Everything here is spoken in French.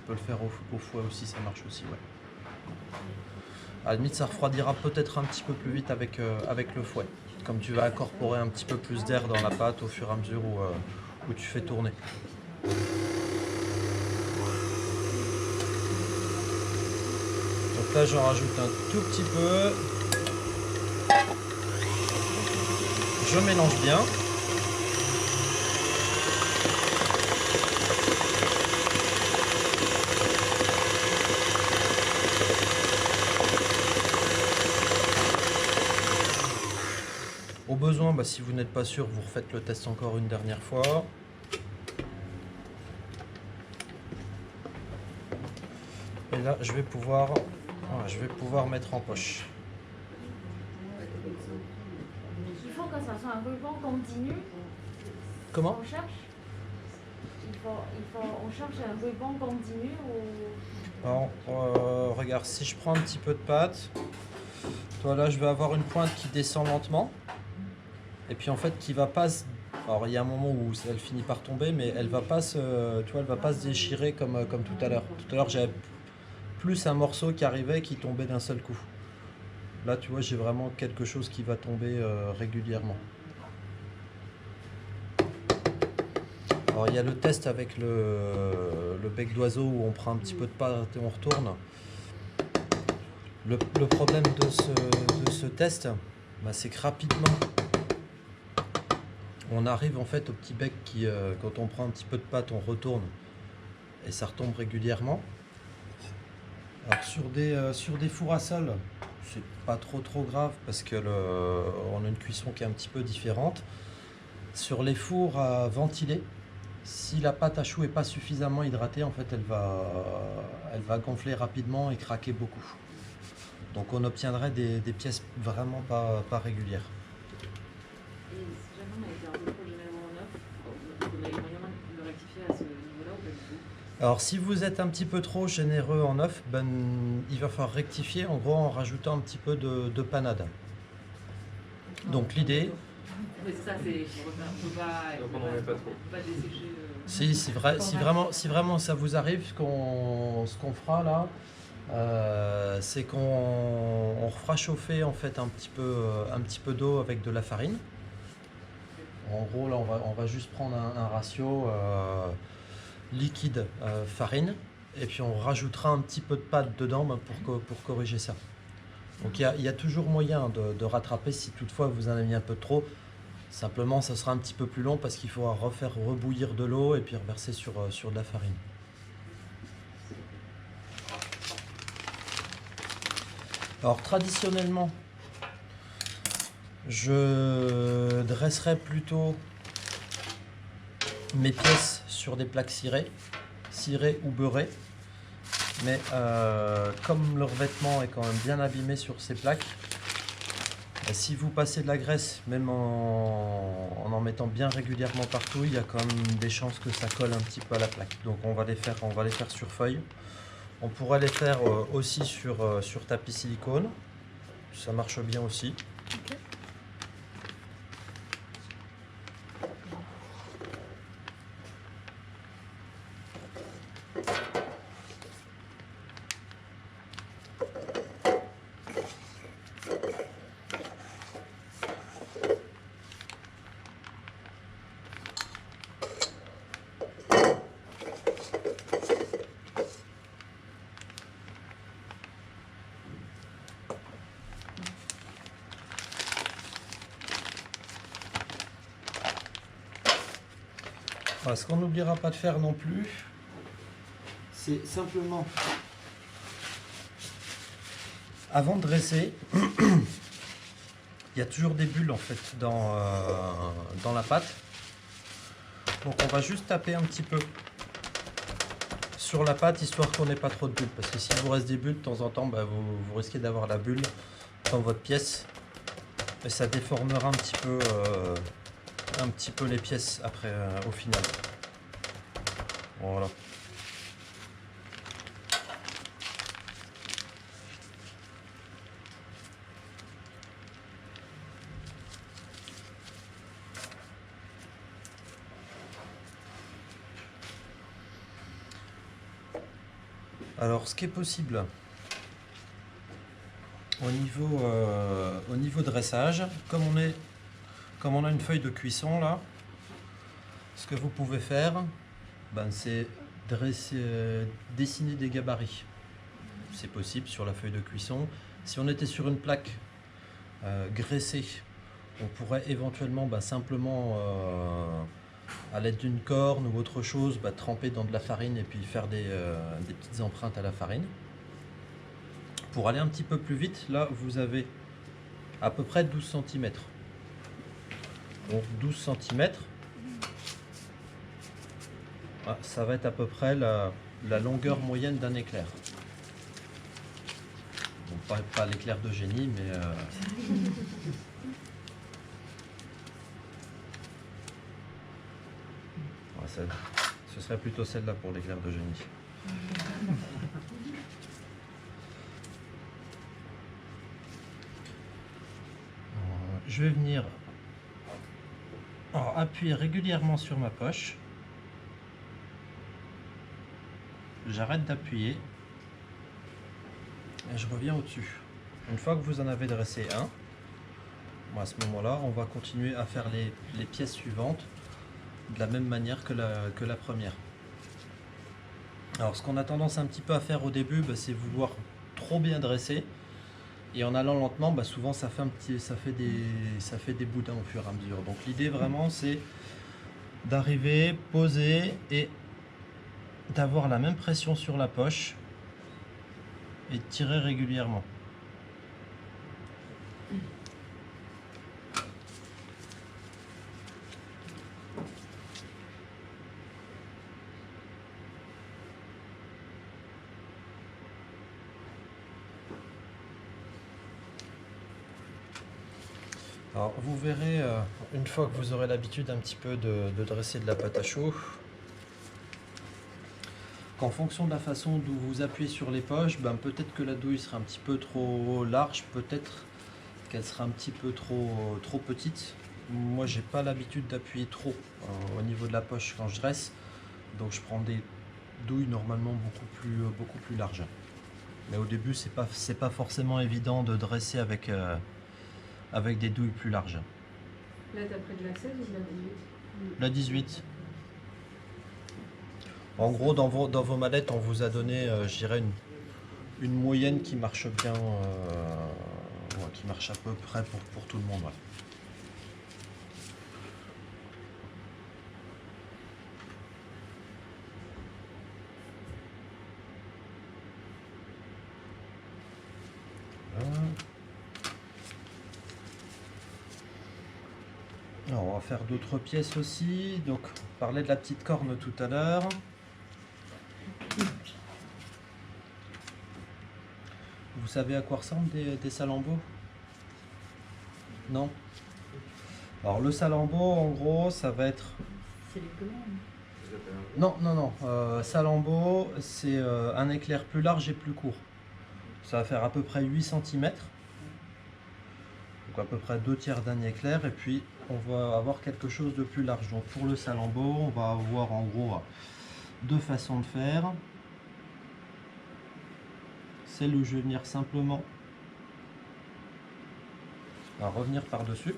peux le faire au fouet aussi, ça marche aussi, ouais. À la limite, ça refroidira peut-être un petit peu plus vite avec le fouet. Comme tu vas incorporer un petit peu plus d'air dans la pâte au fur et à mesure où tu fais tourner. Donc là, j'en rajoute un tout petit peu. Je mélange bien. Au besoin, si vous n'êtes pas sûr, vous refaites le test encore une dernière fois. Et là, je vais pouvoir mettre en poche. Il faut que ça soit un ruban continu. Comment? On cherche. On cherche un ruban continu ou... Alors, regarde, si je prends un petit peu de pâte, toi là, je vais avoir une pointe qui descend lentement. Et puis en fait, qui va pas se... Alors il y a un moment où elle finit par tomber, mais elle va pas se, tu vois, elle va pas se déchirer comme tout à l'heure. Tout à l'heure, j'avais plus un morceau qui arrivait qui tombait d'un seul coup. Là, tu vois, j'ai vraiment quelque chose qui va tomber régulièrement. Alors il y a le test avec le bec d'oiseau où on prend un petit peu de pâte et on retourne. Le problème de ce test, c'est que rapidement, on arrive en fait au petit bec qui, quand on prend un petit peu de pâte, on retourne et ça retombe régulièrement. Alors sur des fours à sol, c'est pas trop grave parce que on a une cuisson qui est un petit peu différente. Sur les fours à ventiler, si la pâte à choux n'est pas suffisamment hydratée, en fait, elle va gonfler rapidement et craquer beaucoup. Donc on obtiendrait des pièces vraiment pas régulières. Et si jamais on a été un peu trop généralement en offre, on a les moyens de le rectifier à ce niveau-là ou pas du tout? Alors si vous êtes un petit peu trop généreux en œuf, il va falloir rectifier en gros en rajoutant un petit peu de panade. Donc l'idée... Mais c'est ça, c'est on peut pas, Donc on n'en met pas trop. Pas dessécher. Si vraiment ça vous arrive, ce qu'on fera là, c'est qu'on refera chauffer en fait un petit peu d'eau avec de la farine. En gros là on va juste prendre un ratio liquide farine et puis on rajoutera un petit peu de pâte dedans pour corriger ça. Donc il y a toujours moyen de rattraper si toutefois vous en avez mis un peu trop. Simplement ça sera un petit peu plus long parce qu'il faudra refaire rebouillir de l'eau et puis reverser sur de la farine. Alors traditionnellement, je dresserai plutôt mes pièces sur des plaques cirées ou beurrées. Mais comme le revêtement est quand même bien abîmé sur ces plaques, si vous passez de la graisse, même en mettant bien régulièrement partout, il y a quand même des chances que ça colle un petit peu à la plaque. Donc on va les faire sur feuille. On pourrait les faire aussi sur tapis silicone. Ça marche bien aussi. Okay. Voilà, ce qu'on n'oubliera pas de faire non plus, c'est simplement, avant de dresser, il y a toujours des bulles en fait dans la pâte. Donc on va juste taper un petit peu sur la pâte histoire qu'on n'ait pas trop de bulles. Parce que s'il vous reste des bulles de temps en temps, vous risquez d'avoir la bulle dans votre pièce. Et ça déformera un petit peu les pièces après au final. Voilà. Alors, ce qui est possible au niveau dressage, comme on a une feuille de cuisson là, ce que vous pouvez faire, c'est dessiner des gabarits. C'est possible sur la feuille de cuisson. Si on était sur une plaque graissée, on pourrait éventuellement simplement, à l'aide d'une corne ou autre chose, tremper dans de la farine et puis faire des petites empreintes à la farine. Pour aller un petit peu plus vite, là vous avez à peu près 12 cm. Donc 12 cm, ça va être à peu près la longueur moyenne d'un éclair. Bon, pas l'éclair de génie, mais ce serait plutôt celle-là pour l'éclair de génie. Je vais venir appuyer régulièrement sur ma poche. J'arrête d'appuyer et je reviens au-dessus. Une fois que vous en avez dressé un, à ce moment-là, on va continuer à faire les pièces suivantes de la même manière que la première. Alors, ce qu'on a tendance un petit peu à faire au début, c'est vouloir trop bien dresser. Et en allant lentement, souvent ça fait des boudins au fur et à mesure. Donc l'idée vraiment c'est d'arriver, poser et d'avoir la même pression sur la poche et de tirer régulièrement. Alors vous verrez, une fois que vous aurez l'habitude un petit peu de dresser de la pâte à chaud, qu'en fonction de la façon dont vous appuyez sur les poches, peut-être que la douille sera un petit peu trop large, peut-être qu'elle sera un petit peu trop petite. Moi j'ai pas l'habitude d'appuyer trop au niveau de la poche quand je dresse, donc je prends des douilles normalement beaucoup plus larges. Mais au début c'est pas forcément évident de dresser avec des douilles plus larges. Là, t'as pris de la 16 ou de la 18? La 18. En gros, dans vos mallettes, on vous a donné, je dirais, une moyenne qui marche bien, qui marche à peu près pour tout le monde. Ouais. Alors, on va faire d'autres pièces aussi. Donc, on parlait de la petite corne tout à l'heure. Vous savez à quoi ressemblent des salambeaux? Non? Alors, le salambeau, en gros, ça va être... C'est les commandes. Non. Salambeau, c'est un éclair plus large et plus court. Ça va faire à peu près 8 cm. Donc à peu près 2/3 d'un éclair. Et puis on va avoir quelque chose de plus large. Donc pour le salambeau, on va avoir en gros deux façons de faire. Celle où je vais venir simplement revenir par-dessus.